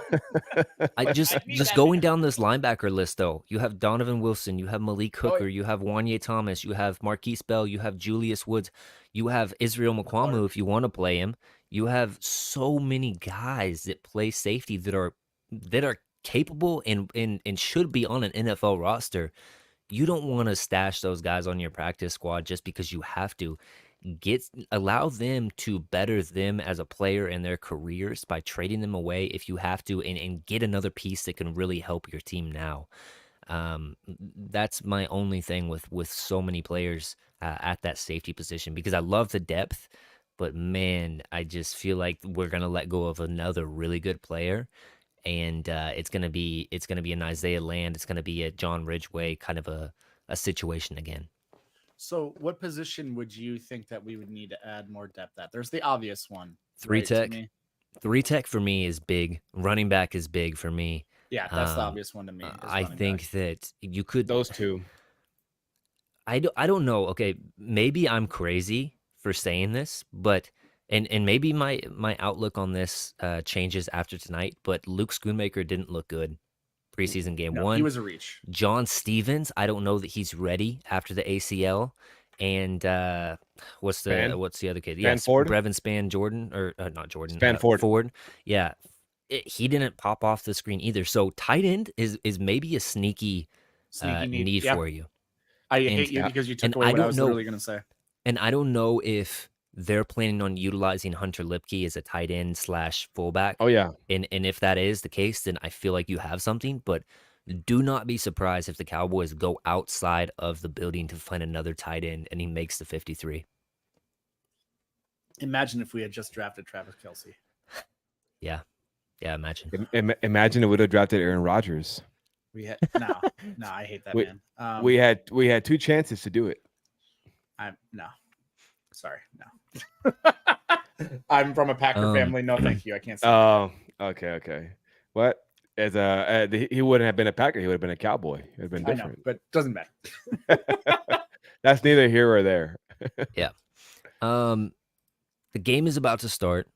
I just going down this linebacker list though. You have Donovan Wilson, you have Malik Hooker, you have Wanye Thomas, you have Marquise Bell, you have Julius Woods, you have Israel Mukuamu if you want to play him. You have so many guys that play safety that are capable and should be on an NFL roster. You don't want to stash those guys on your practice squad just because you have to. Allow them to better them as a player in their careers by trading them away if you have to, and get another piece that can really help your team now. That's my only thing with so many players at that safety position, because I love the depth, but man, I just feel like we're gonna let go of another really good player. And it's gonna be an Isaiah Land, it's gonna be a John Ridgeway kind of a situation again. So, what position would you think that we would need to add more depth at? There's the obvious one. 3 tech. 3 tech for me is big. Running back is big for me. Yeah, that's the obvious one to me. I think that you could those two. I don't know. Okay, maybe I'm crazy for saying this, but. And maybe my outlook on this changes after tonight, but Luke Schoonmaker didn't look good preseason game 1. He was a reach. John Stevens, I don't know that he's ready after the ACL. And what's the other kid? Yes, Brevin Span Jordan, or not Jordan. Ford. Yeah, he didn't pop off the screen either. So tight end is maybe a sneaky need for you. I hate you because you took away what I was literally going to say. And I don't know if they're planning on utilizing Hunter Lipke as a tight end / fullback. Oh, yeah. And if that is the case, then I feel like you have something. But do not be surprised if the Cowboys go outside of the building to find another tight end and he makes the 53. Imagine if we had just drafted Travis Kelce. Yeah, imagine. Imagine it would have drafted Aaron Rodgers. We had no, I hate that man. We had 2 chances to do it. Sorry, no. I'm from a Packer family. No, thank you. I can't say. Oh, okay. What? As he wouldn't have been a Packer. He would have been a Cowboy. It would have been different. I know, but doesn't matter. That's neither here or there. Yeah. The game is about to start.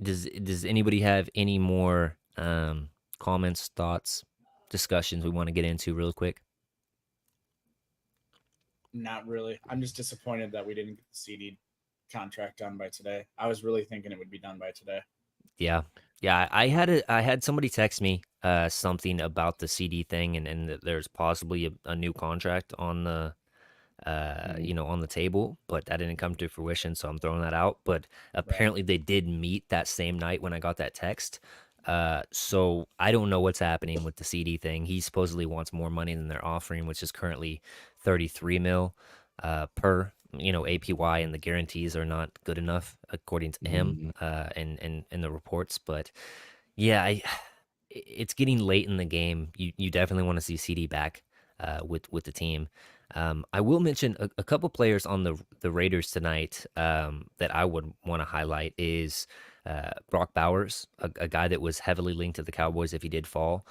Does anybody have any more comments, thoughts, discussions we want to get into real quick? Not really. I'm just disappointed that we didn't get the CD contract done by today. I was really thinking it would be done by today. Yeah. Yeah, I had somebody text me something about the CD thing, and that there's possibly a new contract on the on the table, but that didn't come to fruition, so I'm throwing that out. But apparently they did meet that same night when I got that text. So I don't know what's happening with the CD thing. He supposedly wants more money than they're offering, which is currently 33 mil per APY, and the guarantees are not good enough according to him and the reports. But yeah, it's getting late in the game. You definitely want to see CD back with the team. I will mention a couple players on the Raiders tonight that I would want to highlight is Brock Bowers, a guy that was heavily linked to the Cowboys if he did fall.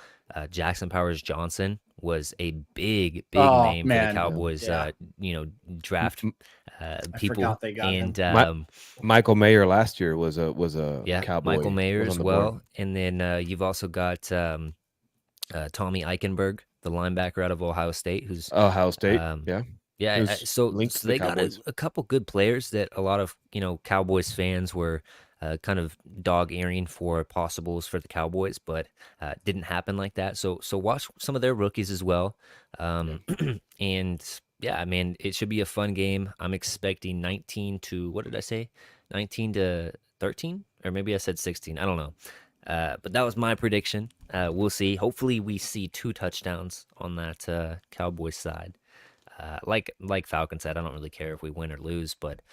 Jackson Powers Johnson was a big name for the Cowboys. Draft people. Forgot they got him. And Michael Mayer last year was a Cowboy. Michael Mayer was on as the well. board. And then you've also got Tommy Eichenberg, the linebacker out of Ohio State, who's Ohio State. Yeah, Who's so linked to the they got Cowboys. a couple good players that a lot of Cowboys fans were kind of dog earing for possibles for the Cowboys, but didn't happen like that. So watch some of their rookies as well, and yeah, I mean it should be a fun game. I'm expecting 19 to what did I say? 19 to 13, or maybe I said 16. I don't know. But that was my prediction. We'll see. Hopefully, we see 2 touchdowns on that Cowboys side. Like Falcon said, I don't really care if we win or lose, but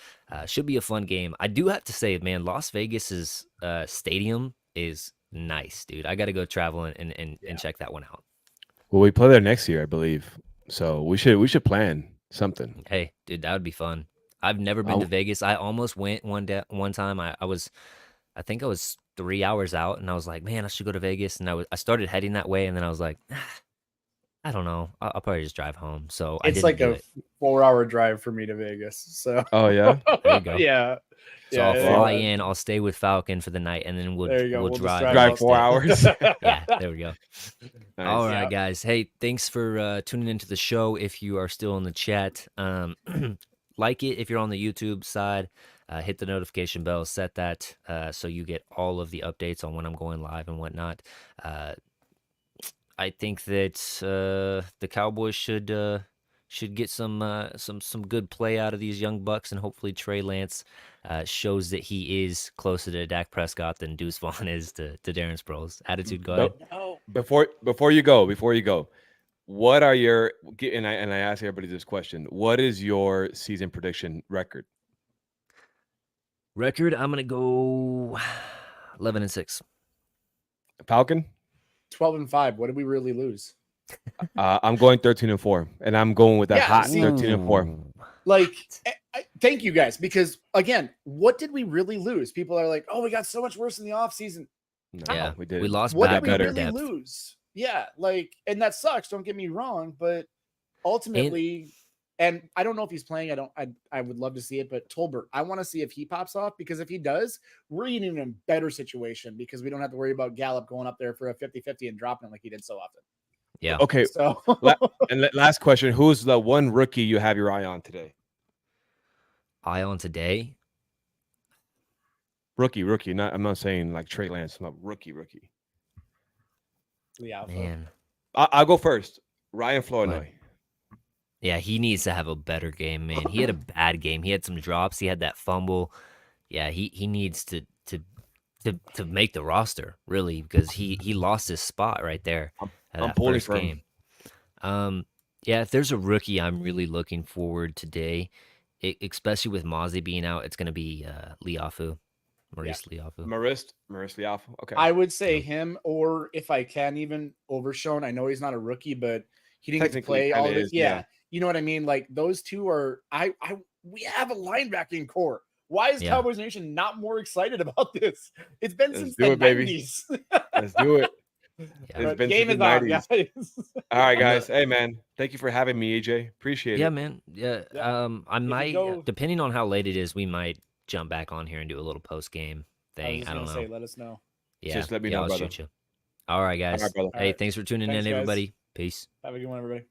should be a fun game. I do have to say, man, Las Vegas's stadium is nice, dude. I got to go travel and check that one out. Well, we play there next year, I believe. So we should plan something. Hey, dude, that would be fun. I've never been to Vegas. I almost went one time. I think I was 3 hours out, and I was like, man, I should go to Vegas. And I started heading that way, and then I was like, I don't know. I'll probably just drive home. So it's like a 4-hour drive for me to Vegas. So oh yeah, there you go. Yeah. So I'll fly in. I'll stay with Falcon for the night, and then we'll drive 4 hours. Yeah, there we go. Nice. All right, guys. Hey, thanks for tuning into the show. If you are still in the chat, like it. If you're on the YouTube side, hit the notification bell. Set that so you get all of the updates on when I'm going live and whatnot. I think that the Cowboys should get some good play out of these young bucks, and hopefully Trey Lance shows that he is closer to Dak Prescott than Deuce Vaughn is to Darren Sproles. Attitude, go ahead. No. Before you go, what are your and I ask everybody this question: what is your season prediction record? I'm gonna go 11-6. Falcon. 12-5. What did we really lose? I'm going 13-4, and I'm going with that hot 13-4. Like, thank you guys, because again, what did we really lose? People are like, "Oh, we got so much worse in the offseason." No, we did. We lost. What did we really depth. lose? Yeah, like, and that sucks. Don't get me wrong, but ultimately, and I don't know if he's playing. I would love to see it, but Tolbert, I want to see if he pops off, because if he does, we're in a better situation, because we don't have to worry about Gallup going up there for a 50-50 and dropping it like he did so often. Yeah. Okay. So, and last question: who's the one rookie you have your eye on today? Eye on today? Rookie. I'm not saying like Trey Lance. I'm not rookie. Yeah, man. I'll go first. Ryan Flournoy. Yeah, he needs to have a better game, man. He had a bad game. He had some drops. He had that fumble. Yeah, he needs to make the roster, really, because he lost his spot right there. I'm pulling for him. Yeah, if there's a rookie I'm really looking forward today, especially with Mazi being out, it's going to be Liafu. Maurice Liafu. Okay. I would say him, or if I can, even Overshown. I know he's not a rookie, but he didn't get to play all this. Yeah. You know what I mean? Like, those two are we have a linebacking core. Why is Cowboys Nation not more excited about this? It's been since the 90s. Let's do it. It's been game is on, guys. All right, guys. Hey, man. Thank you for having me, AJ. Appreciate it. Yeah, man. Yeah. I might, depending on how late it is, we might jump back on here and do a little post game thing. I don't know. Let us know. Yeah. Just let me know, I'll brother. shoot you. All right, guys. All right, brother. Hey, thanks for tuning in, everybody. Peace. Have a good one, everybody.